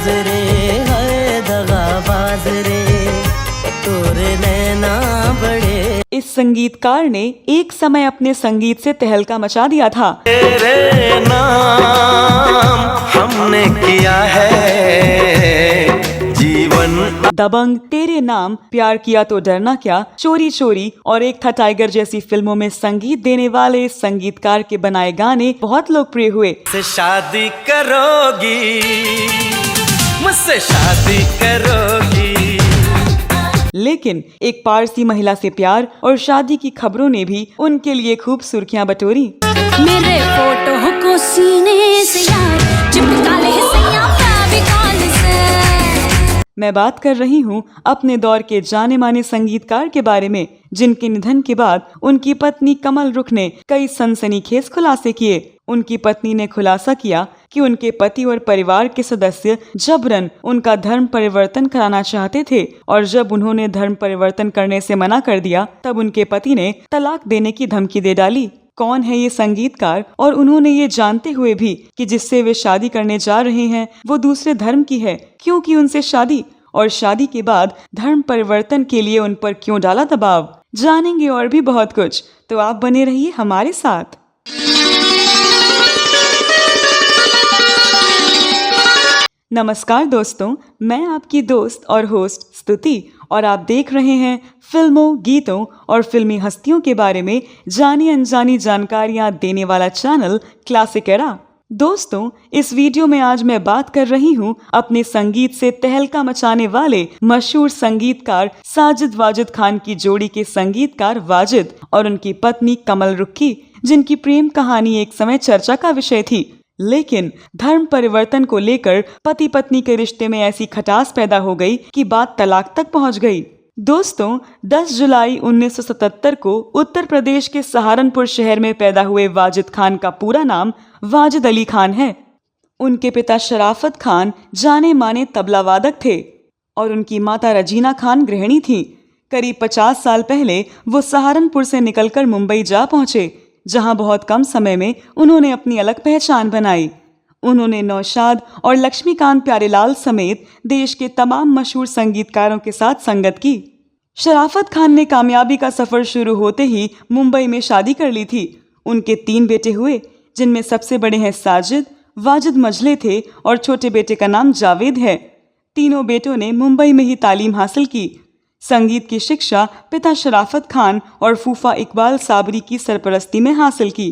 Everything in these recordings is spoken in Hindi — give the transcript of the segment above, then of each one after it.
दगाबाज रे, है दगाबाज रे, तोरे नैना बड़े। इस संगीतकार ने एक समय अपने संगीत से तहलका मचा दिया था। तेरे नाम हमने किया है जीवन। दबंग, तेरे नाम, प्यार किया तो डरना क्या, चोरी चोरी और एक था टाइगर जैसी फिल्मों में संगीत देने वाले इस संगीतकार के बनाए गाने बहुत लोकप्रिय हुए। मुझसे शादी करोगी, मुझसे शादी करोगी। लेकिन एक पारसी महिला से प्यार और शादी की खबरों ने भी उनके लिए खूब सुर्खियां बटोरी। मेरे फोटो को सीने से यार चिपका ले सैया फेविकॉल से। मैं बात कर रही हूँ अपने दौर के जाने माने संगीतकार के बारे में, जिनके निधन के बाद उनकी पत्नी कमल रुख ने कई सनसनीखेज खुलासे किए। उनकी पत्नी ने खुलासा किया कि उनके पति और परिवार के सदस्य जबरन उनका धर्म परिवर्तन कराना चाहते थे और जब उन्होंने धर्म परिवर्तन करने से मना कर दिया तब उनके पति ने तलाक देने की धमकी दे डाली। कौन है ये संगीतकार और उन्होंने ये जानते हुए भी कि जिससे वे शादी करने जा रहे हैं वो दूसरे धर्म की है, क्यों की उनसे शादी, और शादी के बाद धर्म परिवर्तन के लिए उन पर क्यों डाला दबाव, जानेंगे और भी बहुत कुछ। तो आप बने रहिए हमारे साथ। नमस्कार दोस्तों, मैं आपकी दोस्त और होस्ट स्तुति और आप देख रहे हैं फिल्मों, गीतों और फिल्मी हस्तियों के बारे में जानी अनजानी जानकारियां देने वाला चैनल क्लासिक एरा। दोस्तों, इस वीडियो में आज मैं बात कर रही हूं अपने संगीत से तहलका मचाने वाले मशहूर संगीतकार साजिद वाजिद खान की जोड़ी के संगीतकार वाजिद और उनकी पत्नी कमल रुख की, जिनकी प्रेम कहानी एक समय चर्चा का विषय थी। लेकिन धर्म परिवर्तन को लेकर पति पत्नी के रिश्ते में ऐसी खटास पैदा हो गई कि बात तलाक तक पहुंच गई। दोस्तों, 10 जुलाई 1977 को उत्तर प्रदेश के सहारनपुर शहर में पैदा हुए वाजिद खान का पूरा नाम वाजिद अली खान है। उनके पिता शराफत खान जाने माने तबला वादक थे और उनकी माता रजीना खान गृहिणी थी। करीब 50 साल पहले वो सहारनपुर से निकलकर मुंबई जा पहुंचे, जहां बहुत कम समय में उन्होंने अपनी अलग पहचान बनाई। उन्होंने नौशाद और लक्ष्मीकांत प्यारेलाल समेत देश के तमाम मशहूर संगीतकारों के साथ संगत की। शराफत खान ने कामयाबी का सफर शुरू होते ही मुंबई में शादी कर ली थी। उनके 3 बेटे हुए, जिनमें सबसे बड़े हैं साजिद, वाजिद मजले थे और छोटे बेटे का नाम जावेद है। तीनों बेटों ने मुंबई में ही तालीम हासिल की। संगीत की शिक्षा पिता शराफत खान और फूफा इकबाल साबरी की सरपरस्ती में हासिल की।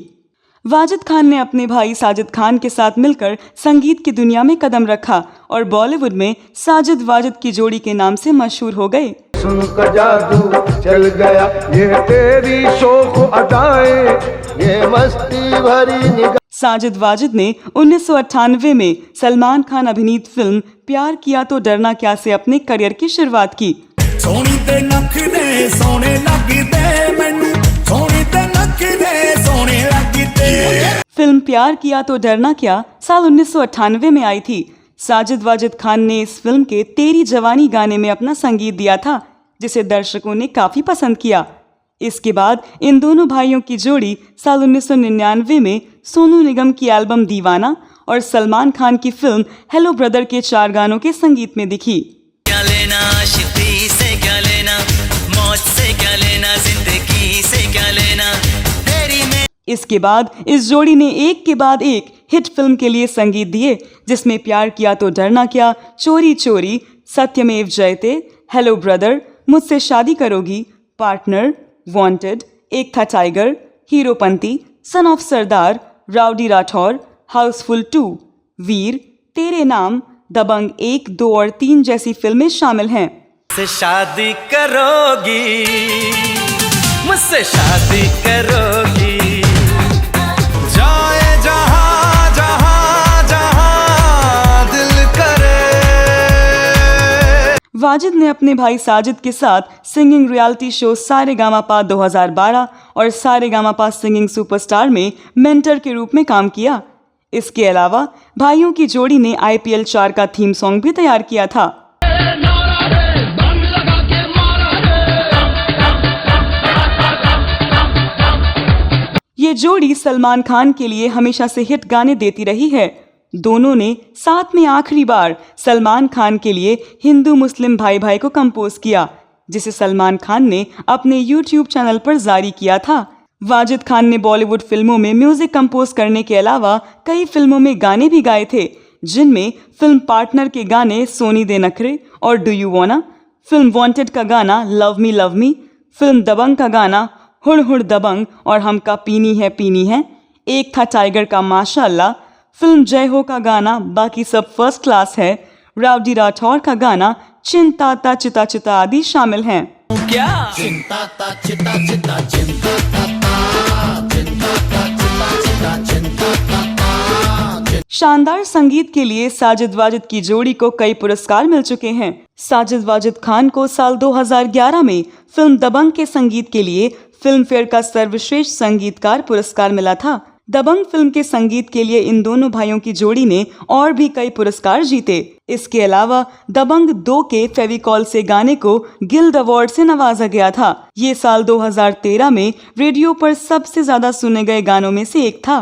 वाजिद खान ने अपने भाई साजिद खान के साथ मिलकर संगीत की दुनिया में कदम रखा और बॉलीवुड में साजिद वाजिद की जोड़ी के नाम से मशहूर हो गए। सुनकर जादू चल गया ये तेरी शौक अदाएं, ये मस्ती भरी निगाह। साजिद वाजिद ने 1998 में सलमान खान अभिनीत फिल्म प्यार किया तो डरना क्या से अपने करियर की शुरुआत की। सोनी ते नखरे सोने लगदे मैनू, सोनी ते नखरे सोने लगदे। फिल्म प्यार किया तो डरना क्या साल 1998 में आई थी। साजिद वाजिद खान ने इस फिल्म के तेरी जवानी गाने में अपना संगीत दिया था, जिसे दर्शकों ने काफी पसंद किया। इसके बाद इन दोनों भाइयों की जोड़ी साल 1999 में सोनू निगम की एल्बम दीवाना और सलमान खान की फिल्म हेलो ब्रदर के 4 गानों के संगीत में दिखी। क्या लेना शिद्दी से, क्या लेना मौत से, क्या लेना जिंदगी से, क्या लेना तेरी में। इसके बाद इस जोड़ी ने एक के बाद एक हिट फिल्म के लिए संगीत दिए, जिसमें प्यार किया तो डरना क्या, चोरी चोरी, सत्यमेव जयते, हेलो ब्रदर, मुझसे शादी करोगी, पार्टनर, वांटेड, एक था tiger, Heropanti, son of Sardar, rowdy Rathore, Housefull 2, वीर, तेरे नाम, दबंग 1, 2 और 3 जैसी फिल्में शामिल हैं। मुझसे शादी करोगी, मुझसे शादी करोगी, जाए जहां जहां जहां दिल करे। वाजिद ने अपने भाई साजिद के साथ सिंगिंग रियलिटी शो सारेगामापा 2012 और सारेगामापा सिंगिंग सुपरस्टार में मेंटर के रूप में काम किया। इसके अलावा भाइयों की जोड़ी ने IPL 4 का थीम सॉन्ग भी तैयार किया था। ये जोड़ी सलमान खान के लिए हमेशा से हिट गाने देती रही है। दोनों ने साथ में आखिरी बार सलमान खान के लिए हिंदू मुस्लिम भाई भाई को कंपोज किया, जिसे सलमान खान ने अपने YouTube चैनल पर जारी किया था। वाजिद खान ने बॉलीवुड फिल्मों में म्यूजिक कंपोज करने के अलावा कई फिल्मों में गाने भी गाए थे, जिनमें फिल्म पार्टनर के गाने सोनी दे नखरे और do you wanna, film wanted का गाना लव मी, फिल्म दबंग का गाना हुड़ हुड़ दबंग और हमका पीनी है, एक था टाइगर का माशाअल्लाह, फिल्म जय हो का गाना बाकी सब फर्स्ट क्लास है, रावडी राठौर का गाना चिंता चिता चिता आदि शामिल हैं। क्या शानदार संगीत के लिए साजिद वाजिद की जोड़ी को कई पुरस्कार मिल चुके हैं। साजिद वाजिद खान को साल 2011 में फिल्म दबंग के संगीत के लिए फिल्म फेयर का सर्वश्रेष्ठ संगीतकार पुरस्कार मिला था। दबंग फिल्म के संगीत के लिए इन दोनों भाइयों की जोड़ी ने और भी कई पुरस्कार जीते। इसके अलावा दबंग 2 के फेविकॉल से गाने को गिल्ड अवार्ड से नवाजा गया था। ये साल 2013 में रेडियो पर सबसे ज्यादा सुने गए गानों में से एक था।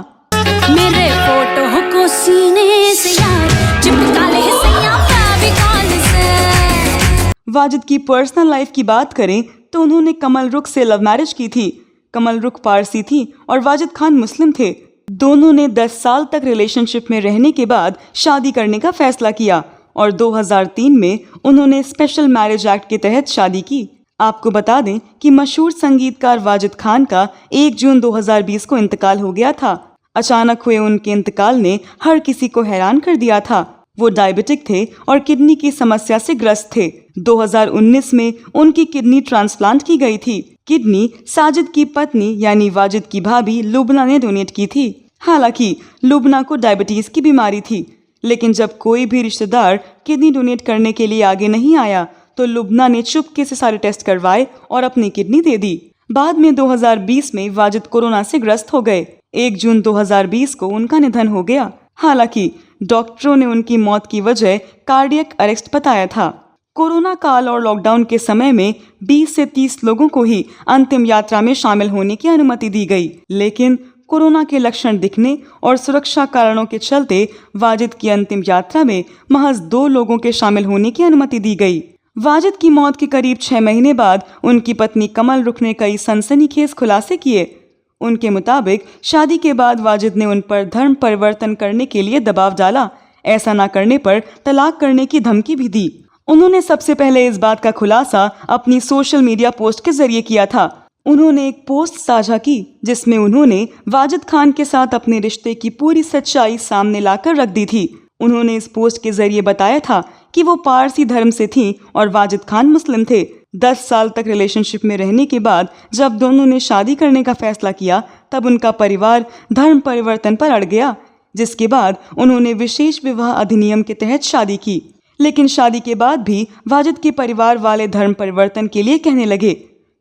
मेरे फोटो को सीने से यार चिपका ले सैया फेविकॉल से। वाजिद की पर्सनल लाइफ की बात करें तो उन्होंने कमल रुख से लव मैरिज की थी। कमल रुख पारसी थी और वाजिद खान मुस्लिम थे। दोनों ने 10 साल तक रिलेशनशिप में रहने के बाद शादी करने का फैसला किया और 2003 में उन्होंने स्पेशल मैरिज एक्ट के तहत शादी की। आपको बता दें कि मशहूर संगीतकार वाजिद खान का 1 जून 2020 को इंतकाल हो गया था। अचानक हुए उनके इंतकाल ने हर किसी को हैरान कर दिया था। वो डायबिटिक थे और किडनी की समस्या से ग्रस्त थे। 2019 में उनकी किडनी ट्रांसप्लांट की गई थी। किडनी साजिद की पत्नी यानी वाजिद की भाभी लुबना ने डोनेट की थी। हालांकि लुबना को डायबिटीज की बीमारी थी, लेकिन जब कोई भी रिश्तेदार किडनी डोनेट करने के लिए आगे नहीं आया तो लुबना ने चुपके से सारे टेस्ट करवाए और अपनी किडनी दे दी। बाद में 2020 में वाजिद कोरोना से ग्रस्त हो गए। 1 जून 2020 को उनका निधन हो गया। हालांकि डॉक्टरों ने उनकी मौत की वजह कार्डियक अरेस्ट बताया था। कोरोना काल और लॉकडाउन के समय में 20 से 30 लोगों को ही अंतिम यात्रा में शामिल होने की अनुमति दी गई, लेकिन कोरोना के लक्षण दिखने और सुरक्षा कारणों के चलते वाजिद की अंतिम यात्रा में महज 2 लोगों के शामिल होने की अनुमति दी गई। वाजिद की मौत के करीब 6 महीने बाद उनकी पत्नी कमल रुख ने कई सनसनीखेज खुलासे किए। उनके मुताबिक शादी के बाद वाजिद ने उन पर धर्म परिवर्तन करने के लिए दबाव डाला। ऐसा न करने पर तलाक करने की धमकी भी दी। उन्होंने सबसे पहले इस बात का खुलासा अपनी सोशल मीडिया पोस्ट के जरिए किया था। उन्होंने एक पोस्ट साझा की जिसमें उन्होंने वाजिद खान के साथ अपने रिश्ते की पूरी सच्चाई सामने लाकर रख दी थी। उन्होंने इस पोस्ट के जरिए बताया था कि वो पारसी धर्म से थीं और वाजिद खान मुस्लिम थे। 10 साल तक रिलेशनशिप में रहने के बाद जब दोनों ने शादी करने का फैसला किया तब उनका परिवार धर्म परिवर्तन पर अड़ गया, जिसके बाद उन्होंने विशेष विवाह अधिनियम के तहत शादी की। लेकिन शादी के बाद भी वाजिद के परिवार वाले धर्म परिवर्तन के लिए कहने लगे।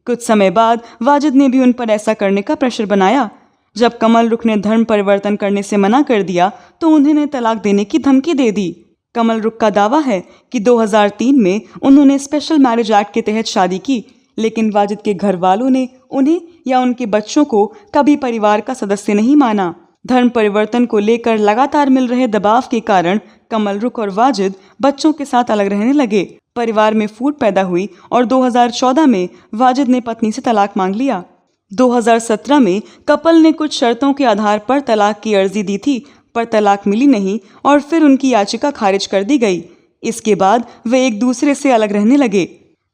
कुछ समय बाद वाजिद ने भी उन पर ऐसा करने का प्रेशर बनाया। जब कमल रुख ने धर्म परिवर्तन करने से मना कर दिया तो उन्हें तलाक देने की धमकी दे दी। कमल रुख का दावा है कि 2003 में उन्होंने स्पेशल मैरिज एक्ट के तहत शादी की, लेकिन वाजिद के घर वालों ने उन्हें या उनके बच्चों को कभी परिवार का सदस्य नहीं माना। धर्म परिवर्तन को लेकर लगातार मिल रहे दबाव के कारण कमल रुख और वाजिद बच्चों के साथ अलग रहने लगे। परिवार में फूट पैदा हुई और 2014 में वाजिद ने पत्नी से तलाक मांग लिया। 2017 में कपल ने कुछ शर्तों के आधार पर तलाक की अर्जी दी थी, पर तलाक मिली नहीं और फिर उनकी याचिका खारिज कर दी गई। इसके बाद वे एक दूसरे से अलग रहने लगे।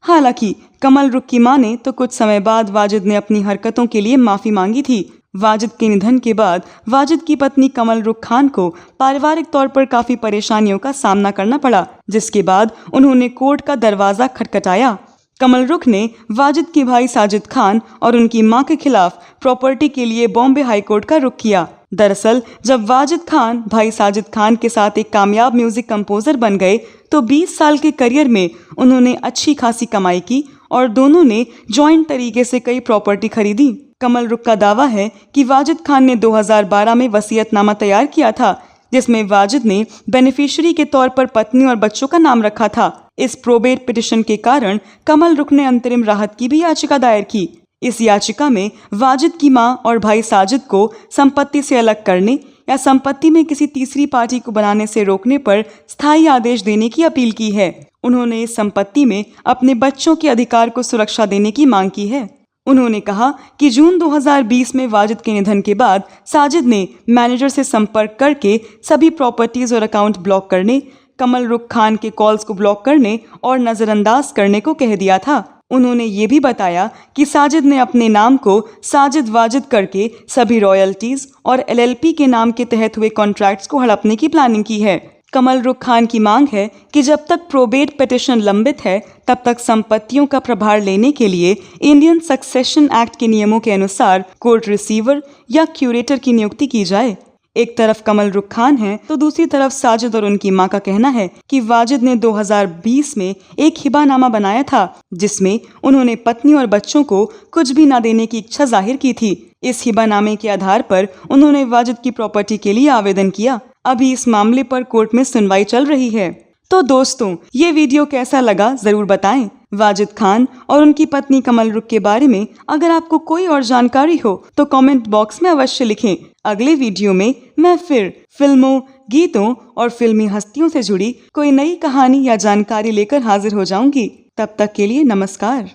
हालांकि कमल रुख की माने तो कुछ समय बाद वाजिद ने अपनी हरकतों के लिए माफी मांगी थी। वाजिद के निधन के बाद वाजिद की पत्नी कमल रुख खान को पारिवारिक तौर पर काफी परेशानियों का सामना करना पड़ा, जिसके बाद उन्होंने कोर्ट का दरवाजा खटखटाया। कमल रुख ने वाजिद के भाई साजिद खान और उनकी मां के खिलाफ प्रॉपर्टी के लिए बॉम्बे हाई कोर्ट का रुख किया। दरअसल जब वाजिद खान भाई साजिद खान के साथ एक कामयाब म्यूजिक कंपोजर बन गए तो 20 साल के करियर में उन्होंने अच्छी खासी कमाई की और दोनों ने जॉइंट तरीके से कई प्रॉपर्टी खरीदी। कमल रुख का दावा है कि वाजिद खान ने 2012 में वसीयतनामा तैयार किया था, जिसमें वाजिद ने बेनिफिशियरी के तौर पर पत्नी और बच्चों का नाम रखा था। इस प्रोबेट पिटिशन के कारण कमल रुख ने अंतरिम राहत की भी याचिका दायर की। इस याचिका में वाजिद की मां और भाई साजिद को संपत्ति से अलग करने या संपत्ति में किसी तीसरी पार्टी को बनाने से रोकने पर स्थायी आदेश देने की अपील की है। उन्होंने इस संपत्ति में अपने बच्चों के अधिकार को सुरक्षा देने की मांग की है। उन्होंने कहा कि जून 2020 में वाजिद के निधन के बाद साजिद ने मैनेजर से संपर्क करके सभी प्रॉपर्टीज और अकाउंट ब्लॉक करने, कमल रुख खान के कॉल्स को ब्लॉक करने और नजरअंदाज करने को कह दिया था। उन्होंने ये भी बताया कि साजिद ने अपने नाम को साजिद वाजिद करके सभी रॉयल्टीज और LLP के नाम के तहत हुए कॉन्ट्रैक्ट्स को हड़पने की प्लानिंग की है। कमल रुख खान की मांग है कि जब तक प्रोबेट पिटिशन लंबित है तब तक संपत्तियों का प्रभार लेने के लिए इंडियन सक्सेशन एक्ट के नियमों के अनुसार कोर्ट रिसीवर या क्यूरेटर की नियुक्ति की जाए। एक तरफ कमल रुख खान है तो दूसरी तरफ साजिद और उनकी मां का कहना है कि वाजिद ने 2020 में एक हिबानामा बनाया था जिसमें उन्होंने पत्नी और बच्चों को कुछ भी न देने की इच्छा जाहिर की थी। इस हिबानामे के आधार पर उन्होंने वाजिद की प्रॉपर्टी के लिए आवेदन किया। अभी इस मामले पर कोर्ट में सुनवाई चल रही है। तो दोस्तों, ये वीडियो कैसा लगा जरूर बताएं। वाजिद खान और उनकी पत्नी कमल रुख के बारे में अगर आपको कोई और जानकारी हो तो कमेंट बॉक्स में अवश्य लिखें। अगले वीडियो में मैं फिर फिल्मों, गीतों और फिल्मी हस्तियों से जुड़ी कोई नई कहानी या जानकारी लेकर हाजिर हो जाऊंगी। तब तक के लिए नमस्कार।